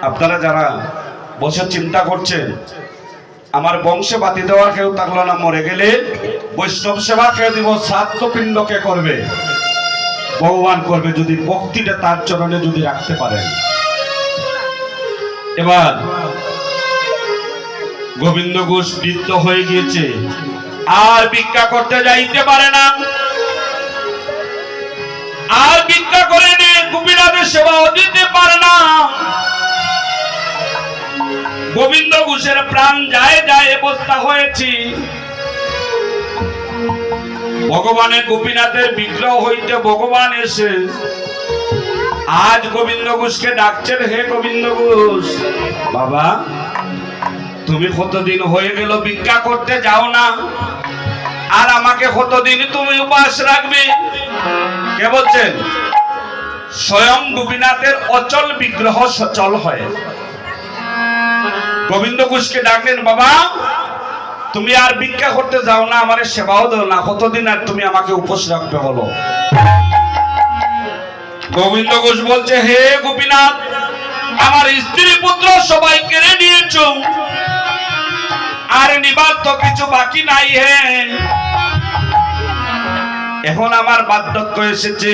আপনারা যারা বসে চিন্তা করছেন আমার বংশে বাতি দেওয়ার কেউ থাকলো না, মরে গেলে বৈষ্ণব সেবা কে দিব, শ্রাদ্ধ পিণ্ড কে করবে? ভগবান করবে, যদি ভক্তিটা তার চরণে যদি রাখতে পারেন। এবার গোবিন্দ ঘোষ বৃদ্ধ হয়ে গিয়েছে, আর ভিক্ষা করতে যাইতে পারে না, আর ভিক্ষা করে নে গোপীনাথের সেবাও দিতে পারে না। গোবিন্দ ঘোষের প্রাণ যায় যায় অবস্থা হয়েছে। ভগবানের গোপীনাথের বিগ্রহ হইতে ভগবান এসে আজ গোবিন্দ ঘোষকে ডাকছেন, হে গোবিন্দ ঘোষ বাবা, তুমি কতদিন হয়ে গেল ভিক্ষা করতে যাও না, আর আমাকে কতদিন তুমি উপাস রাখবে? কে বলছেন? স্বয়ং গোপীনাথের অচল বিগ্রহ সচল হয়। গোবিন্দ ঘোষকে ডাকলেন, বাবা তুমি আর ভিক্ষা করতে যাও না, আমার সেবাও দাও না, কতদিন আর তুমি আমাকে উপোস রাখবে বলো? গোবিন্দ ঘোষ বলছে, হে গোপীনাথ, আমার স্ত্রী পুত্র সবাই কেড়ে নিয়েছ, আর নিবার তো কিছু বাকি নাই। হে, এখন আমার বার্ধক্য এসেছে,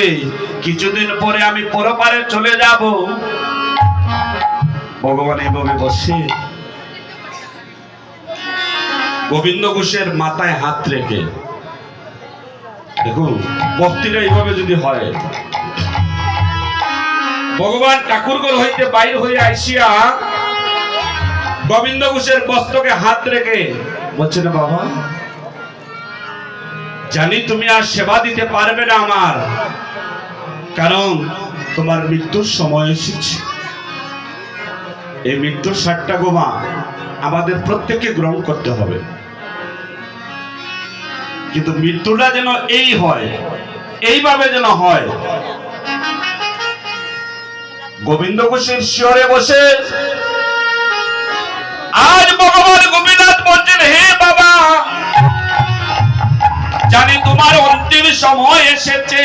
কিছুদিন পরে আমি পরপারে চলে যাব। ভগবান এইভাবে বসে গোবিন্দ ঘোষের মাথায় হাত রেখে, দেখুন ভক্তিটা এইভাবে যদি হয়, ভগবান ঠাকুরঘর হইতে বাইর হয়ে আইসিয়া গোবিন্দ ঘোষের বস্ত্রকে হাত রেখে বলছে, না বাবা, জানি তুমি আর সেবা দিতে পারবে না আমার, কারণ তোমার মৃত্যুর সময় এসেছে। এই মৃত্যুর 60টা গোমা আমাদের প্রত্যেককে গ্রহণ করতে হবে, কিন্তু মৃত্যুটা যেন এই হয়, এইভাবে যেন হয়। গোবিন্দ ঘোষের শিয়রে বসে আজ ভগবান গোপীনাথ বলছেন, হে বাবা, জানি তোমার অন্তিম সময় এসেছে,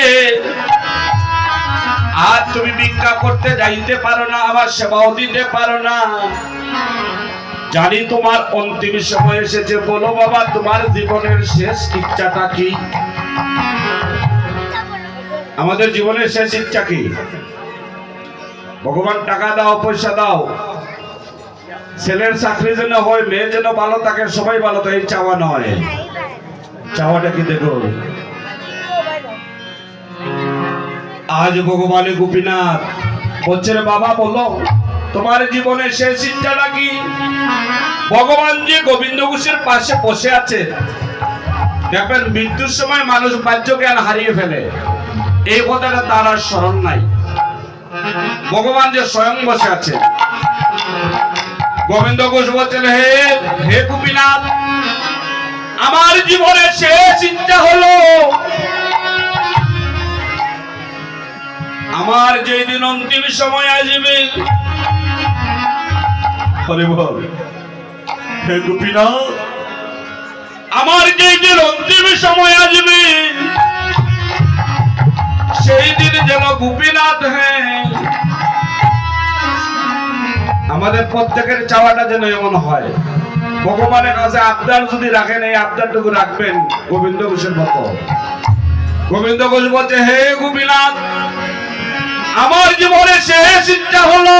আর তুমি ভিক্ষা করতে যাইতে পারো না, আমার সেবাও দিতে পারো না, জানি তোমার অন্তিম সময় এসেছে। বলো বাবা, তোমার জীবনের শেষ ইচ্ছাটা কি? আমাদের জীবনের শেষ ইচ্ছা কি? ভগবান টাকা দাও, পয়সা দাও, ছেলের চাকরি যেন হয়, মেয়ে যেন ভালো থাকে, সবাই ভালো থাকে, এই চাওয়া নয়। চাওয়াটা কি দেখো, আজ ভগবানের গোপীনাথ বলছে, বাবা বলো তোমার জীবনের শেষ ইচ্ছাটা কি? ভগবান যে গোবিন্দ ঘোষের পাশে বসে আছে, দেখবেন মৃত্যুর সময় মানুষ বাহ্য জ্ঞান হারিয়ে ফেলে, এই কথাটা তার আর স্মরণ নাই। ভগবান যে স্বয়ং বসে আছে। গোবিন্দ ঘোষ বলছেন, হে হে গোপীনাথ, আমার জীবনের শেষ ইচ্ছা হলো, আমার যেদিন অন্তিম সময় আসবে, হরি বল, হে গোপীনাথ, আমার যেদিন অন্তিম সময় আসবে, সেই দিন যেন গোপীনাথ, হ্যাঁ আমাদের প্রত্যেকের চাওয়াটা যেন এমন হয়। ভগবানের কাছে আবদার যদি রাখেন, এই আবদারটুকু রাখবেন গোবিন্দ ঘোষের মতো। গোবিন্দ ঘোষ বলছে, হে গোপীনাথ, আমার জীবনের শেষ ইচ্ছা হলো,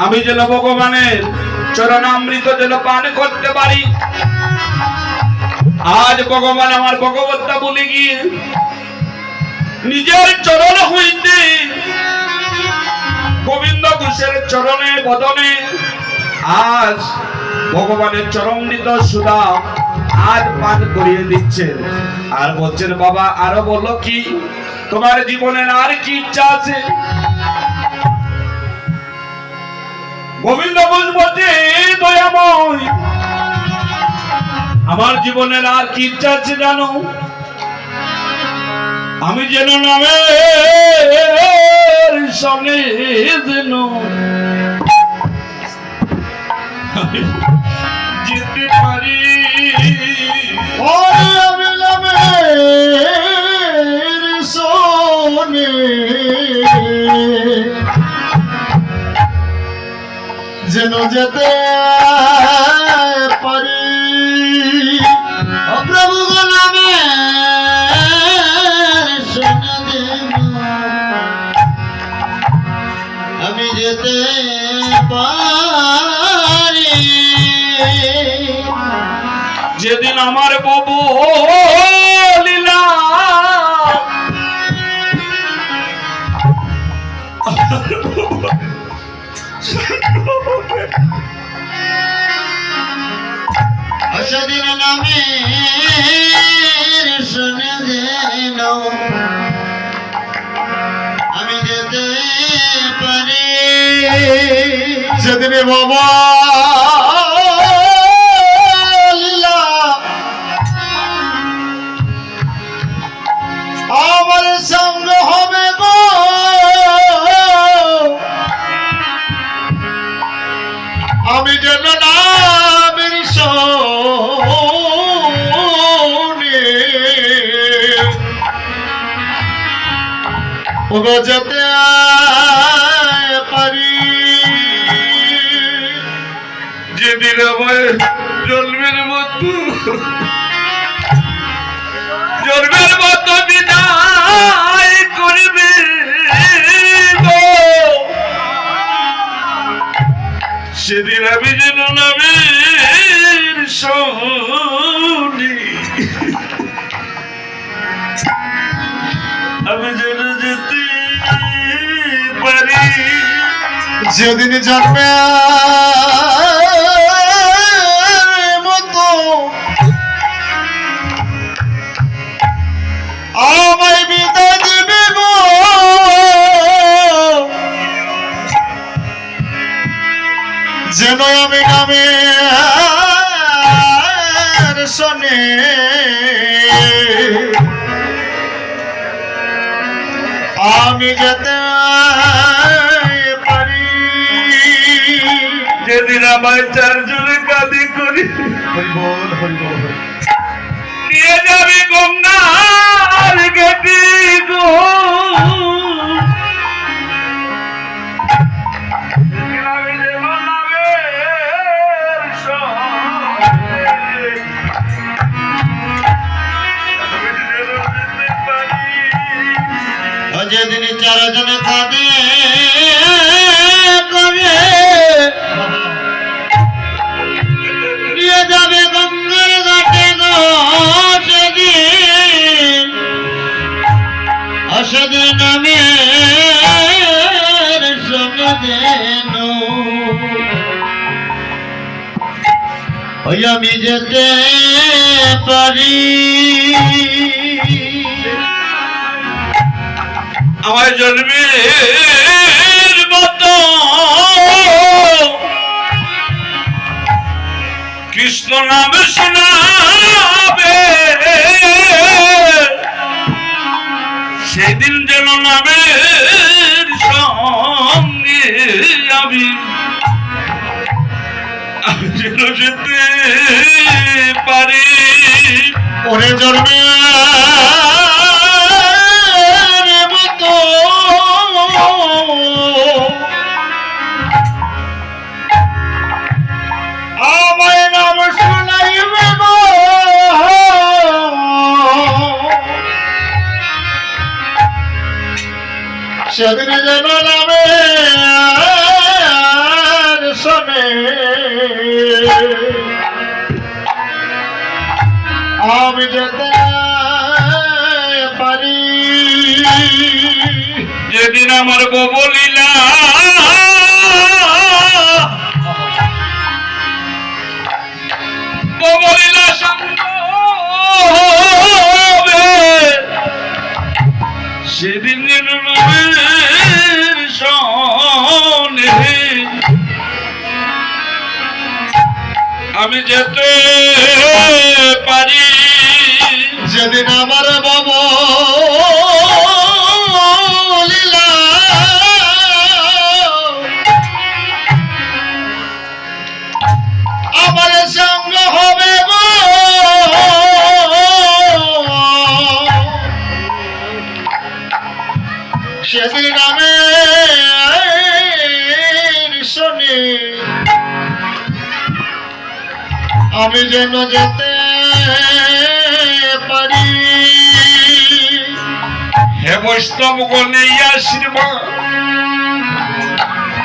আমি যেন ভগবানের চরণামৃত যেন পান করতে পারি। আজ ভগবান আমার ভগবত্তা বলে গিয়ে নিজের চরণ হইতে গোবিন্দ ঘোষের চরণে বদনে আজ ভগবানের চরণামৃত সুধা আজ পান করিয়ে দিচ্ছেন, আর বলছেন, বাবা আরো বলো কি, তোমার জীবনের আর কি ইচ্ছা আছে? গোবিন্দ ঘোষ বলছে, দয়াময়, আমার জীবনের আর কি ইচ্ছা আছে জানো? আমি যেন নামের সঙ্গে যেন যেতে পারি, আমি নামের সঙ্গে যেন যেতে পারি ও প্রভু গো নামে শোনা যেন আমি যেতে পারি যেদিন আমার বাবু লীলা সেদিন নামে শুনে যেন আমি যেতে পারি যেদিন বাবা লীলা আমার সঙ্গ হবে গো আমি যেন নামের শোনে ওগো যেতে পারি যেদিন আমার জন্মের মতো বিদায় করবে গো, সেদিন আমি যেন নামের শোনে আমি যেন যেতে পারি যেদিন জন্মে মতো আমায় বিদায় দিবে গো যেন আমি নামে শোনে আমি যেতে পারি যেদিন আমায় চারজনে কাঁদি করি হরিবল হরিবল নিয়ে যাবে গঙ্গার ঘাটে গো, সেদিন আমি যেন নামের শোনে আমি যেন যেতে পারি যেদিন চারজনে কাঁদে কবে নিয়ে যাবে গঙ্গার ঘাটে গো সেদিন সেদিন আমি সঙ্গে যেন ওই আমি যেতে পারি আমার জন্মের মতো কৃষ্ণ নাম শোনাবে সেদিন যেন নামের সঙ্গে আমি যেন যেতে পারি ওরে জন্মে মতো আমায় নাম শোনাইবে গো সেদিন যেন নামে শোনে আমি যেতে পারি যেদিন আমার বলিলা সঙ্গ হবে সেদিন যেন নামের শোনে আমি যেতে পারি যেদিন আমার বাবা লীলা আমার সঙ্গ হবে গো সেদিন আমি শোনে আমি যেন যেতে পারি। হে বৈষ্ণব গণে এই আশীর্বাদ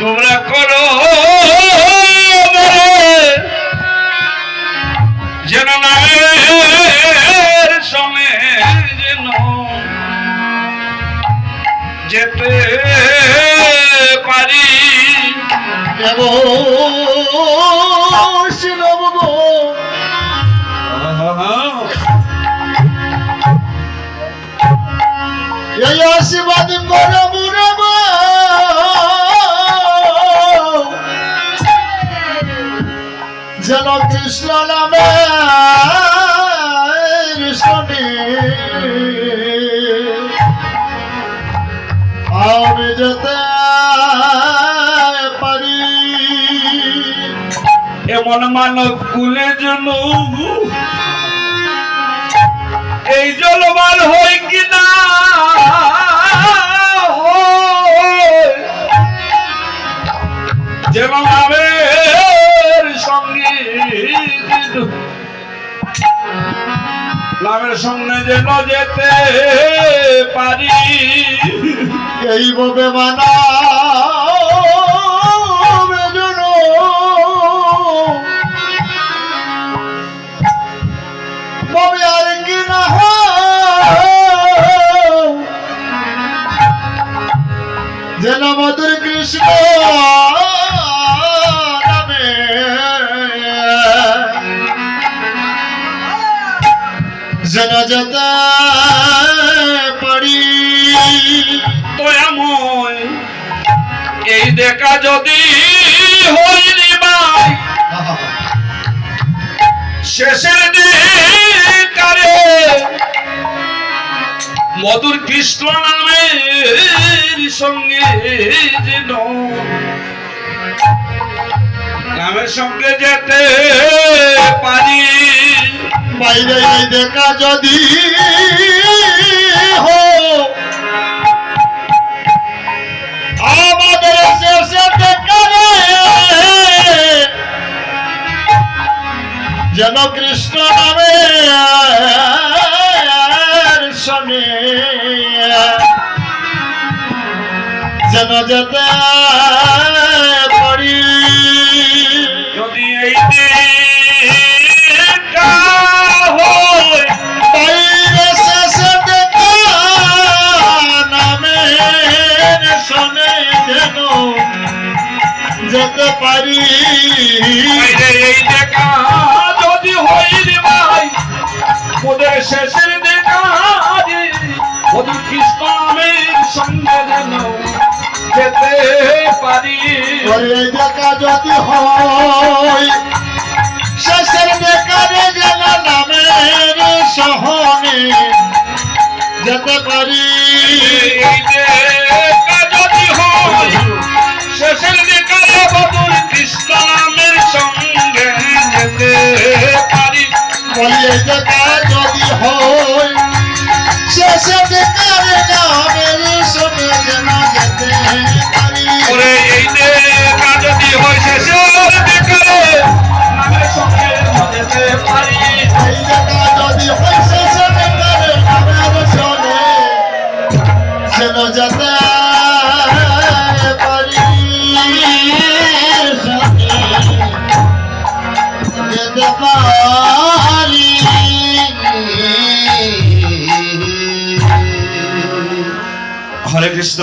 তোমরা করো যেন নামের সঙ্গে যেন যেতে পারি। শিলব গো এই আশীর্বাদ করব রব যেন কৃষ্ণ নামে শুনি আমি যেতে পারি। এমন মানব কুলে যেন এই জলবাল হই কিনা যেন নামের সঙ্গে নামের সঙ্গে যেন যেতে পারি। এইভাবে মানা আর কি না যেন মধুর কৃষ্ণ নামে যেন যেতে পারি। দয়াময় এই দেখা যদি হইনি ভাই শেষের দিকারে মধুর কৃষ্ণ নামের সঙ্গে যেন নামের সঙ্গে যেতে পারি। বাইরে এই দেখা যদি আমাদের শেষে দেখা রে যেন কৃষ্ণ নামে শোনে যেন যেতে পারি। যদি এই দেখা হয় বাইরে শেষে দেখা নামের শোনে যেন যেতে পারি। বাইরে এই দেখা যদি হইনি ভাই ওদের শেষের দেখা মধুর কৃষ্ণ নামের সঙ্গে যেন যেতে পারি। ওরে দেখা যদি হয় শেষের দেখারে যেন নামের সহনে যেতে পারি। এই দেখা যদি হয় শেষের দেখা মধুর কৃষ্ণ নামের সঙ্গে যেতে পারি। বলি এই দেখা যদি হয় শেষের দেখারে নামের সঙ্গে যেন যেতে পারি। ওরে এই দেখা যদি হয় শেষের দেখা নামের সঙ্গে যেতে পারি। এই দেখা যদি হয় শেষের দেখারে নামের সঙ্গে যেন যেতে পারি। যেতে পারি। হরে কৃষ্ণ।